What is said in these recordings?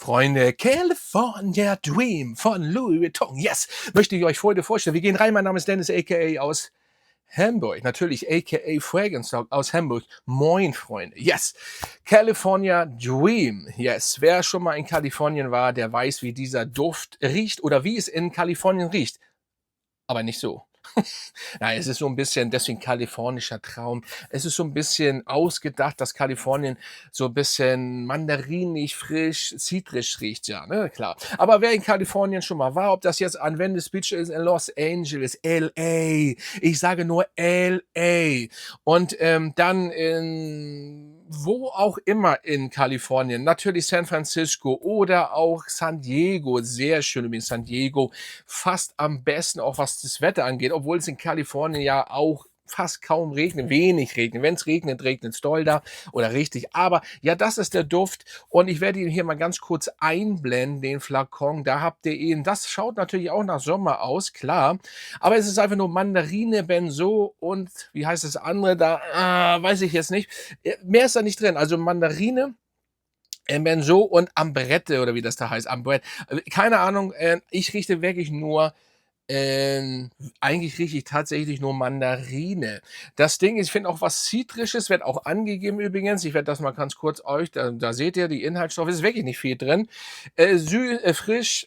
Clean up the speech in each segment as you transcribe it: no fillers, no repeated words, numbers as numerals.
Freunde, California Dream von Louis Vuitton. Yes, möchte ich euch heute vorstellen. Wir gehen rein. Mein Name ist Dennis, a.k.a. aus Hamburg. Natürlich, a.k.a. Fragrance aus Hamburg. Moin, Freunde. Yes, California Dream. Yes, wer schon mal in Kalifornien war, der weiß, wie dieser Duft riecht oder wie es in Kalifornien riecht. Aber nicht so. Nein, es ist so ein bisschen deswegen kalifornischer Traum. Es ist so ein bisschen ausgedacht, dass Kalifornien so ein bisschen mandarinig, frisch, zitrisch riecht, ja, ne, klar. Aber wer in Kalifornien schon mal war, ob das jetzt an Venice Beach ist, in Los Angeles, L.A., ich sage nur L.A. und, dann in wo auch immer in Kalifornien, natürlich San Francisco oder auch San Diego, sehr schön übrigens San Diego, fast am besten, auch was das Wetter angeht, obwohl es in Kalifornien ja auch fast kaum regnet, wenig regnet. Wenn es regnet, regnet es doll da oder richtig. Aber ja, das ist der Duft und ich werde ihn hier mal ganz kurz einblenden, den Flakon. Da habt ihr ihn. Das schaut natürlich auch nach Sommer aus, klar. Aber es ist einfach nur Mandarine, Benzo und wie heißt das andere da? Weiß ich jetzt nicht. Mehr ist da nicht drin. Also Mandarine, Benzo und Ambrette oder wie das da heißt. Ambrette. Keine Ahnung. Ich rieche wirklich nur eigentlich rieche ich tatsächlich nur Mandarine. Das Ding ist, ich finde auch was Zitrisches, wird auch angegeben übrigens. Ich werde das mal ganz kurz euch, da seht ihr die Inhaltsstoffe, ist wirklich nicht viel drin. Frisch,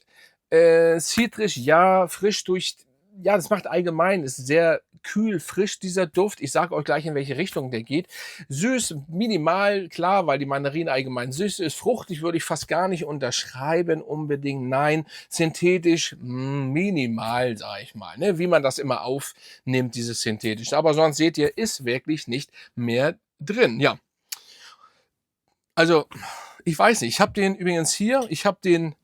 zitrisch, ja, frisch durch, ja, das macht allgemein, ist sehr kühl, frisch dieser Duft. Ich sage euch gleich, in welche Richtung der geht. Süß, minimal, klar, weil die Mandarine allgemein süß ist. Fruchtig würde ich fast gar nicht unterschreiben unbedingt, nein. Synthetisch, minimal, sage ich mal, ne? Wie man das immer aufnimmt, dieses Synthetisch. Aber sonst seht ihr, ist wirklich nicht mehr drin. Ja, also, ich weiß nicht, ich habe den übrigens hier, ich habe den,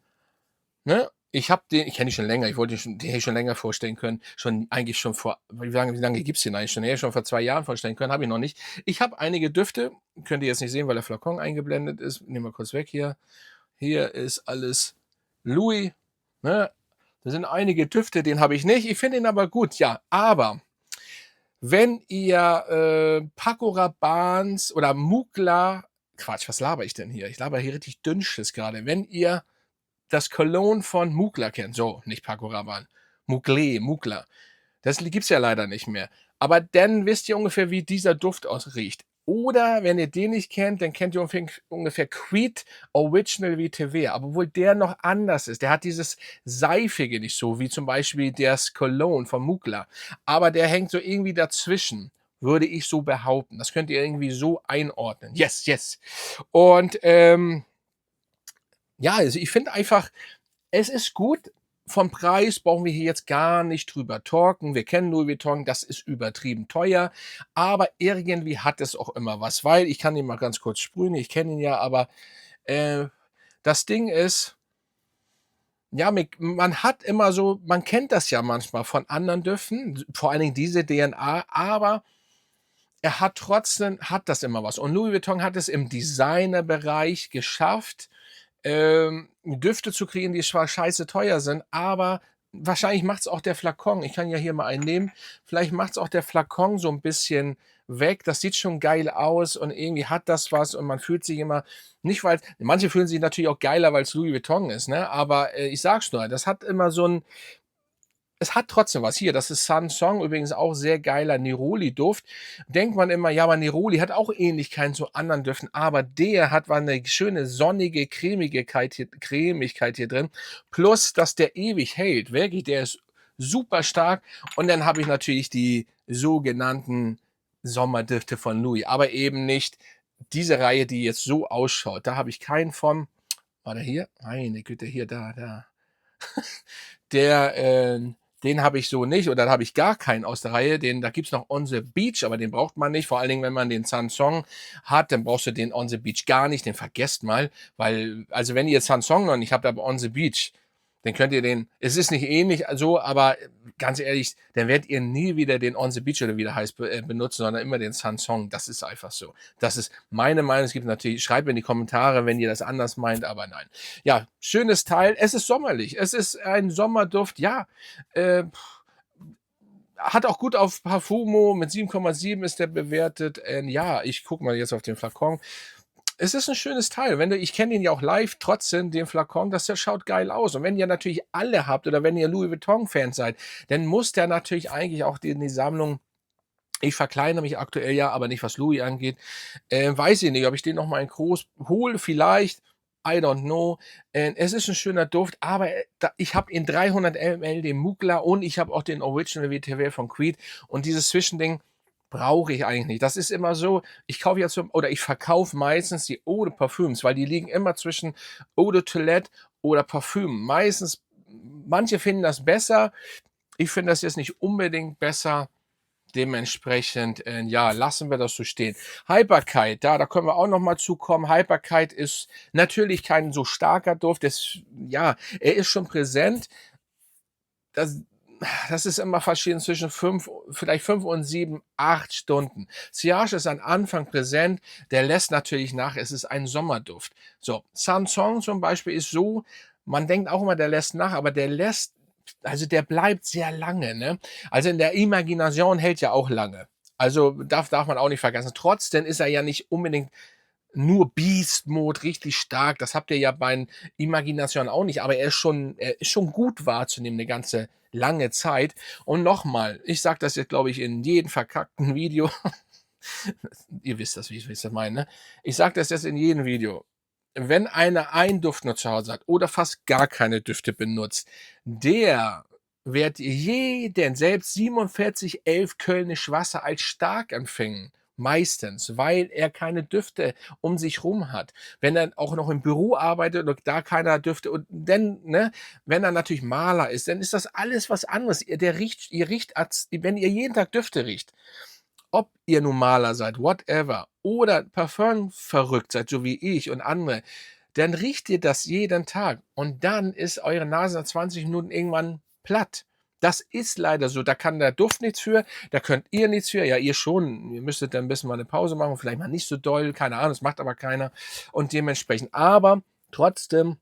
ne? Ich kenne ihn schon länger, den hätte ich schon länger vorstellen können. Schon eigentlich schon vor, wie lange gibt es den eigentlich schon? Den hätte ich schon vor 2 Jahren vorstellen können, habe ich noch nicht. Ich habe einige Düfte, könnt ihr jetzt nicht sehen, weil der Flakon eingeblendet ist. Nehmen wir kurz weg hier. Hier ist alles Louis, ne? Da sind einige Düfte, den habe ich nicht. Ich finde ihn aber gut, ja. Aber wenn ihr Paco Rabanne oder Mugler, Quatsch, was laber ich denn hier? Ich laber hier richtig Dünnschiss gerade. Wenn ihr das Cologne von Mugler kennt, so, nicht Paco Rabanne, Mugler. Das gibt's ja leider nicht mehr. Aber dann wisst ihr ungefähr, wie dieser Duft riecht. Oder wenn ihr den nicht kennt, dann kennt ihr ungefähr Creed Original VTV. Aber obwohl der noch anders ist. Der hat dieses Seifige nicht so, wie zum Beispiel das Cologne von Mugler. Aber der hängt so irgendwie dazwischen, würde ich so behaupten. Das könnt ihr irgendwie so einordnen. Yes, yes. Und ja, also ich finde einfach, es ist gut. Vom Preis brauchen wir hier jetzt gar nicht drüber talken. Wir kennen Louis Vuitton, das ist übertrieben teuer. Aber irgendwie hat es auch immer was, weil ich kann ihn mal ganz kurz sprühen. Ich kenne ihn ja, aber das Ding ist, ja, man hat immer so, man kennt das ja manchmal von anderen Düften, vor allen Dingen diese DNA, aber er hat trotzdem, hat das immer was. Und Louis Vuitton hat es im Designerbereich geschafft, Düfte zu kriegen, die zwar scheiße teuer sind, aber wahrscheinlich macht es auch der Flakon. Ich kann ja hier mal einen nehmen. Vielleicht macht es auch der Flakon so ein bisschen weg. Das sieht schon geil aus und irgendwie hat das was und man fühlt sich immer nicht, weil manche fühlen sich natürlich auch geiler, weil es Louis Vuitton ist, ne? Aber ich sag's nur, das hat immer so ein, es hat trotzdem was. Hier, das ist Sansong, übrigens auch sehr geiler Neroli-Duft. Denkt man immer, ja, aber Neroli hat auch Ähnlichkeiten zu anderen Düften, aber der hat mal eine schöne sonnige Cremigkeit hier drin. Plus, dass der ewig hält. Wirklich, der ist super stark. Und dann habe ich natürlich die sogenannten Sommerdüfte von Louis, aber eben nicht diese Reihe, die jetzt so ausschaut. Da habe ich keinen von. War der hier? Meine Güte, hier, da. Der, den habe ich so nicht oder da habe ich gar keinen aus der Reihe. Da gibt es noch On the Beach, aber den braucht man nicht. Vor allen Dingen, wenn man den Sansong hat, dann brauchst du den On the Beach gar nicht. Den vergesst mal, weil, also wenn ihr Sansong noch nicht habt, aber On the Beach, dann könnt ihr den, es ist nicht ähnlich so, aber ganz ehrlich, dann werdet ihr nie wieder den On the Beach oder wie der heißt benutzen, sondern immer den Sansong. Das ist einfach so. Das ist meine Meinung. Es gibt natürlich, schreibt in die Kommentare, wenn ihr das anders meint, aber nein. Ja, schönes Teil. Es ist sommerlich. Es ist ein Sommerduft. Ja, hat auch gut auf Parfumo. Mit 7,7 ist der bewertet. Ja, ich gucke mal jetzt auf den Flakon. Es ist 'n schönes Teil. Wenn du Ich kenne den ja auch live, trotzdem den Flakon, der schaut geil aus. Und wenn ihr natürlich alle habt oder wenn ihr Louis Vuitton-Fans seid, dann muss der natürlich eigentlich auch die Sammlung. Ich verkleinere mich aktuell ja, aber nicht, was Louis angeht. Weiß ich nicht, ob ich den noch mal in groß hole, vielleicht, I don't know. Es ist 'n schöner Duft, aber, da ich habe in 300 ml den Mugler und ich habe auch den Original Vetiver von Creed und dieses Zwischending brauche ich eigentlich nicht. Das ist immer so, ich kaufe jetzt so oder ich verkaufe meistens die Eau de Parfüms, weil die liegen immer zwischen Eau de Toilette oder Parfüm. Meistens manche finden das besser. Ich finde das jetzt nicht unbedingt besser. Dementsprechend, ja, lassen wir das so stehen. Hyperkite, da können wir auch noch mal zu kommen. Hyperkite ist natürlich kein so starker Duft. Ja, er ist schon präsent. Das das ist immer verschieden zwischen 5, vielleicht 5 und 7, 8 Stunden. Sillage ist am Anfang präsent, der lässt natürlich nach. Es ist ein Sommerduft. So, Sanson zum Beispiel ist so, man denkt auch immer, der lässt nach, aber der bleibt sehr lange, ne? Also, in der Imagination hält ja auch lange. Also, darf man auch nicht vergessen. Trotzdem ist er ja nicht unbedingt nur Beast Mode, richtig stark. Das habt ihr ja bei Imagination auch nicht, aber er ist schon gut wahrzunehmen 'ne ganze lange Zeit. Und nochmal, ich sage das jetzt, glaube ich, in jedem verkackten Video. Ihr wisst das, wie ich das meine, ne? Ich sage das jetzt in jedem Video. Wenn einer einen Duft nur zu Hause hat oder fast gar keine Düfte benutzt, der wird jeden, selbst 4711 Kölnisch Wasser als stark empfinden. Meistens, weil er keine Düfte um sich rum hat. Wenn er auch noch im Büro arbeitet und da keiner Düfte und dann, ne, wenn er natürlich Maler ist, dann ist das alles was anderes. Ihr riecht, als wenn ihr jeden Tag Düfte riecht, ob ihr nun Maler seid, whatever, oder parfümverrückt seid, so wie ich und andere, dann riecht ihr das jeden Tag und dann ist eure Nase nach 20 Minuten irgendwann platt. Das ist leider so. Da kann der Duft nichts für, da könnt ihr nichts für. Ja, ihr schon. Ihr müsstet dann 'n bisschen mal 'ne Pause machen, vielleicht mal nicht so doll, keine Ahnung, das macht aber keiner und dementsprechend. Aber trotzdem,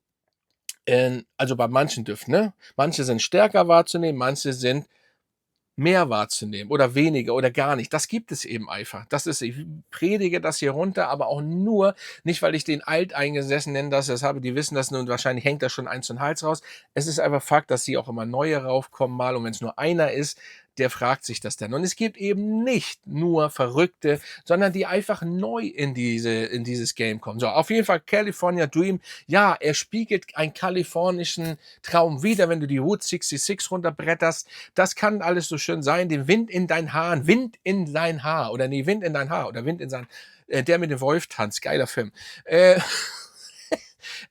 also bei manchen Düften, ne? Manche sind stärker wahrzunehmen, manche sind mehr wahrzunehmen oder weniger oder gar nicht. Das gibt es eben einfach. Ich predige das hier runter, aber auch nur nicht, weil ich den Alteingesessenen das habe, die wissen das nun, wahrscheinlich hängt da schon eins zum Hals raus. Es ist einfach Fakt, dass hier auch immer neue raufkommen mal und wenn es nur einer ist, der fragt sich das dann. Und es gibt eben nicht nur Verrückte, sondern die einfach neu in dieses Game kommen. So, auf jeden Fall California Dream. Ja, er spiegelt einen kalifornischen Traum wider, wenn du die Route 66 runterbretterst. Das kann alles so schön sein. Den Wind in dein Haar, Wind in dein Haar oder nee, Wind in dein Haar oder Wind in sein, der mit dem Wolf tanzt, geiler Film. Äh,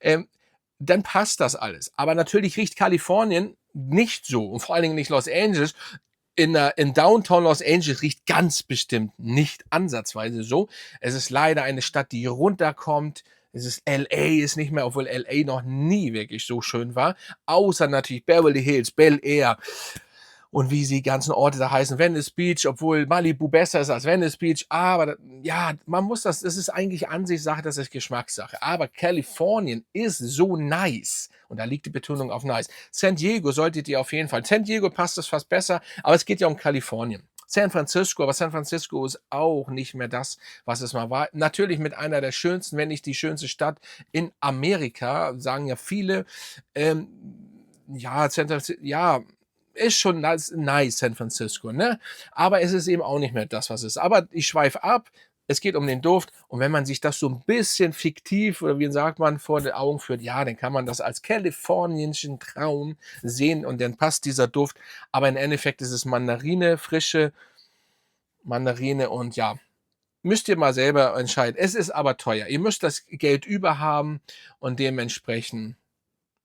ähm, dann passt das alles. Aber natürlich riecht Kalifornien nicht so und vor allen Dingen nicht Los Angeles. In Downtown Los Angeles riecht ganz bestimmt nicht ansatzweise so. Es ist leider eine Stadt, die runterkommt. LA ist nicht mehr, obwohl LA noch nie wirklich so schön war. Außer natürlich Beverly Hills, Bel Air und wie die ganzen Orte da heißen, Venice Beach, obwohl Malibu besser ist als Venice Beach. Aber ja, das ist eigentlich Ansichtssache, das ist Geschmackssache. Aber Kalifornien ist so nice. Und da liegt die Betonung auf nice. San Diego solltet ihr auf jeden Fall. San Diego passt es fast besser, aber es geht ja um Kalifornien. San Francisco, aber San Francisco ist auch nicht mehr das, was es mal war. Natürlich mit einer der schönsten, wenn nicht die schönste Stadt in Amerika, sagen ja viele. Ähm, ja, ja, ist schon nice, San Francisco, ne? Aber es ist eben auch nicht mehr das, was es ist. Aber ich schweife ab. Es geht um den Duft. Und wenn man sich das so ein bisschen fiktiv oder wie sagt man, vor den Augen führt, ja, dann kann man das als kalifornischen Traum sehen und dann passt dieser Duft. Aber im Endeffekt ist es Mandarine, frische Mandarine und ja, müsst ihr mal selber entscheiden. Es ist aber teuer. Ihr müsst das Geld über haben und dementsprechend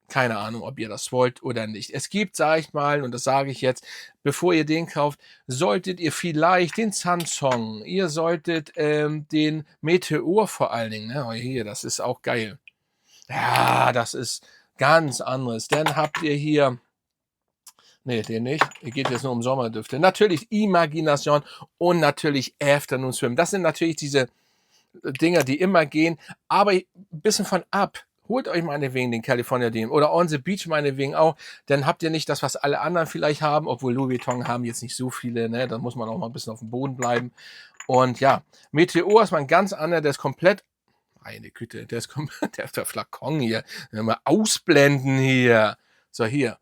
keine Ahnung, ob ihr das wollt oder nicht. Es gibt, sage ich mal, und das sage ich jetzt, bevor ihr den kauft, solltet ihr vielleicht den Samsung, ihr solltet den Meteor vor allen Dingen, ne? Oh, hier, das ist auch geil. Ja, das ist ganz anderes. Dann habt ihr hier, nee, den nicht. Hier geht jetzt nur um Sommerdüfte. Natürlich Imagination und natürlich Afternoon Swim. Das sind natürlich diese Dinger, die immer gehen, aber ein bisschen von ab. Holt euch meinetwegen den California Dream oder On the Beach meinetwegen auch, dann habt ihr nicht das, was alle anderen vielleicht haben, obwohl Louis Vuitton haben jetzt nicht so viele, ne? Da muss man auch mal ein bisschen auf dem Boden bleiben. Und ja, Meteor ist mal ein ganz anderer, der ist komplett Meine Güte, der Flakon hier. Mal ausblenden hier. So, hier.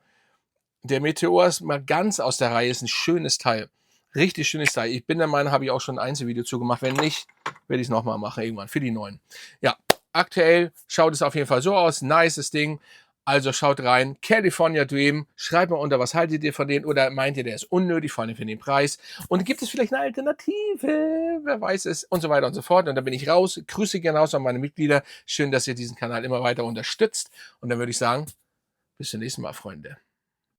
Der Meteor ist mal ganz aus der Reihe, ist ein schönes Teil. Richtig schönes Teil. Ich bin der Meinung, habe ich auch schon ein Einzelvideo zu gemacht. Wenn nicht, werde ich es nochmal machen, irgendwann, für die neuen. Ja, aktuell schaut es auf jeden Fall so aus. Nices Ding. Also schaut rein. California Dream. Schreibt mal unter, was haltet ihr von denen? Oder meint ihr, der ist unnötig, vor allem für den Preis? Und gibt es vielleicht eine Alternative? Wer weiß es? Und so weiter und so fort. Und dann bin ich raus. Grüße gerne raus an meine Mitglieder. Schön, dass ihr diesen Kanal immer weiter unterstützt. Und dann würde ich sagen, bis zum nächsten Mal, Freunde.